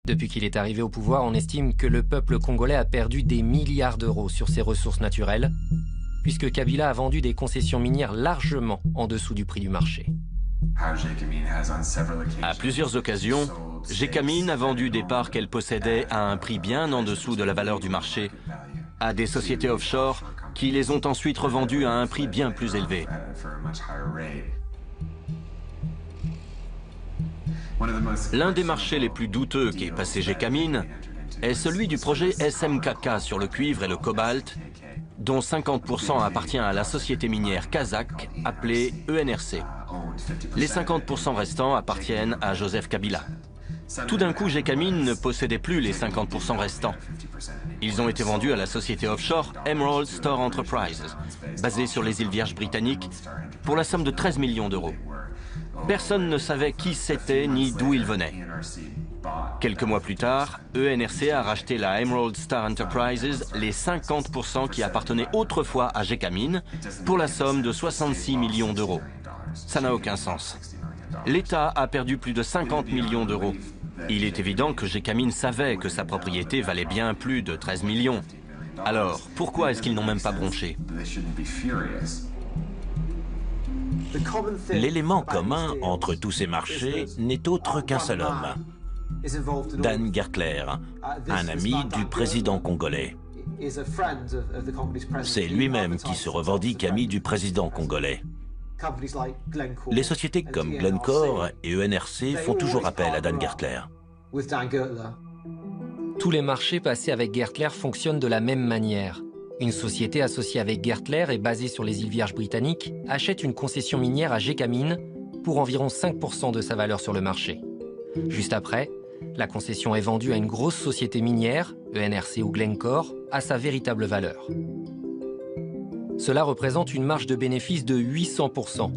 Depuis qu'il est arrivé au pouvoir, on estime que le peuple congolais a perdu des milliards d'euros sur ses ressources naturelles, puisque Kabila a vendu des concessions minières largement en dessous du prix du marché. À plusieurs occasions, Gécamine a vendu des parts qu'elle possédait à un prix bien en dessous de la valeur du marché à des sociétés offshore qui les ont ensuite revendues à un prix bien plus élevé. L'un des marchés les plus douteux qu'ait passé Gécamine est celui du projet SMKK sur le cuivre et le cobalt, dont 50% appartient à la société minière kazakh appelée ENRC. Les 50% restants appartiennent à Joseph Kabila. Tout d'un coup, Gécamine ne possédait plus les 50% restants. Ils ont été vendus à la société offshore Emerald Star Enterprises, basée sur les îles Vierges britanniques, pour la somme de 13 millions d'euros. Personne ne savait qui c'était ni d'où il venait. Quelques mois plus tard, ENRC a racheté la Emerald Star Enterprises, les 50% qui appartenaient autrefois à Gécamine, pour la somme de 66 millions d'euros. Ça n'a aucun sens. L'État a perdu plus de 50 millions d'euros. Il est évident que Gécamine savait que sa propriété valait bien plus de 13 millions. Alors, pourquoi est-ce qu'ils n'ont même pas bronché? L'élément commun entre tous ces marchés n'est autre qu'un seul homme, Dan Gertler, un ami du président congolais. C'est lui-même qui se revendique ami du président congolais. Les sociétés comme Glencore et ENRC font toujours appel à Dan Gertler. Tous les marchés passés avec Gertler fonctionnent de la même manière. Une société associée avec Gertler et basée sur les îles Vierges britanniques achète une concession minière à Gécamine pour environ 5% de sa valeur sur le marché. Juste après, la concession est vendue à une grosse société minière, ENRC ou Glencore, à sa véritable valeur. Cela représente une marge de bénéfice de 800%.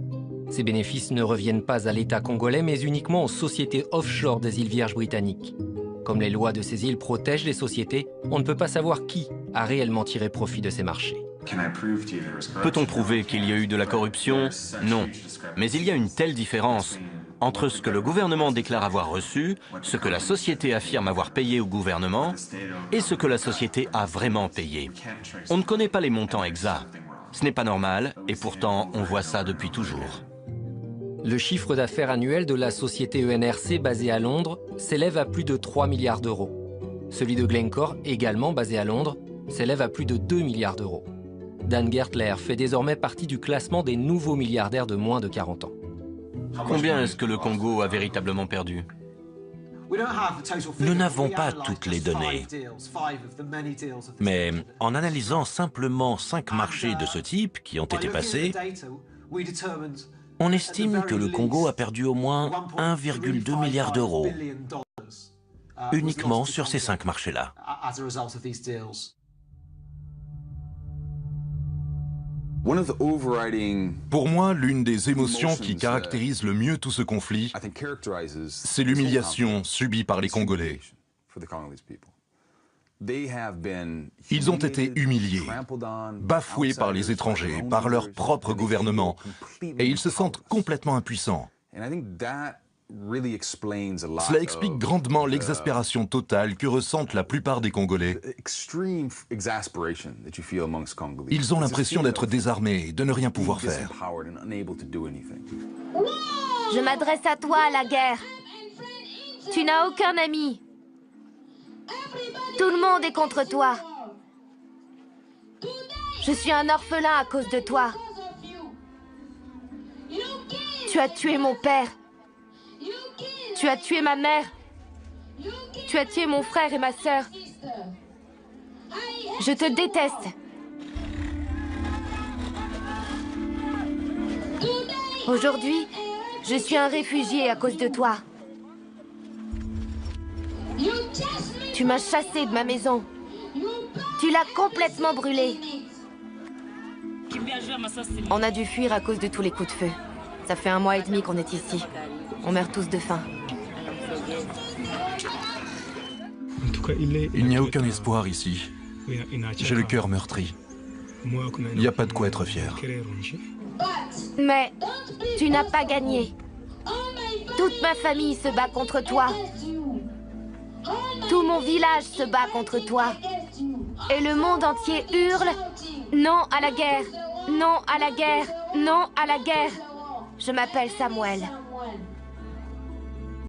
Ces bénéfices ne reviennent pas à l'État congolais, mais uniquement aux sociétés offshore des îles Vierges britanniques. Comme les lois de ces îles protègent les sociétés, on ne peut pas savoir qui a réellement tiré profit de ces marchés. Peut-on prouver qu'il y a eu de la corruption? Non. Mais il y a une telle différence entre ce que le gouvernement déclare avoir reçu, ce que la société affirme avoir payé au gouvernement, et ce que la société a vraiment payé. On ne connaît pas les montants exacts. Ce n'est pas normal, et pourtant on voit ça depuis toujours. Le chiffre d'affaires annuel de la société ENRC basée à Londres s'élève à plus de 3 milliards d'euros. Celui de Glencore, également basé à Londres, s'élève à plus de 2 milliards d'euros. Dan Gertler fait désormais partie du classement des nouveaux milliardaires de moins de 40 ans. Combien est-ce que le Congo a véritablement perdu? Nous n'avons pas toutes les données, mais en analysant simplement 5 marchés de ce type qui ont été passés, on estime que le Congo a perdu au moins 1,2 milliard d'euros uniquement sur ces 5 marchés-là. Pour moi, l'une des émotions qui caractérise le mieux tout ce conflit, c'est l'humiliation subie par les Congolais. Ils ont été humiliés, bafoués par les étrangers, par leur propre gouvernement, et ils se sentent complètement impuissants. Cela explique grandement l'exaspération totale que ressentent la plupart des Congolais. Ils ont l'impression d'être désarmés et de ne rien pouvoir faire. Je m'adresse à toi, la guerre. Tu n'as aucun ami. Tout le monde est contre toi. Je suis un orphelin à cause de toi. Tu as tué mon père. Tu as tué ma mère. Tu as tué mon frère et ma sœur. Je te déteste. Aujourd'hui, je suis un réfugié à cause de toi. Tu m'as chassé de ma maison. Tu l'as complètement brûlée. On a dû fuir à cause de tous les coups de feu. Ça fait 1 mois et demi qu'on est ici. On meurt tous de faim. Il n'y a aucun espoir ici. J'ai le cœur meurtri. Il n'y a pas de quoi être fier. Mais tu n'as pas gagné. Toute ma famille se bat contre toi. mon village se bat contre toi. Et le monde entier hurle « Non à la guerre! Non à la guerre! Non à la guerre !» Je m'appelle Samuel.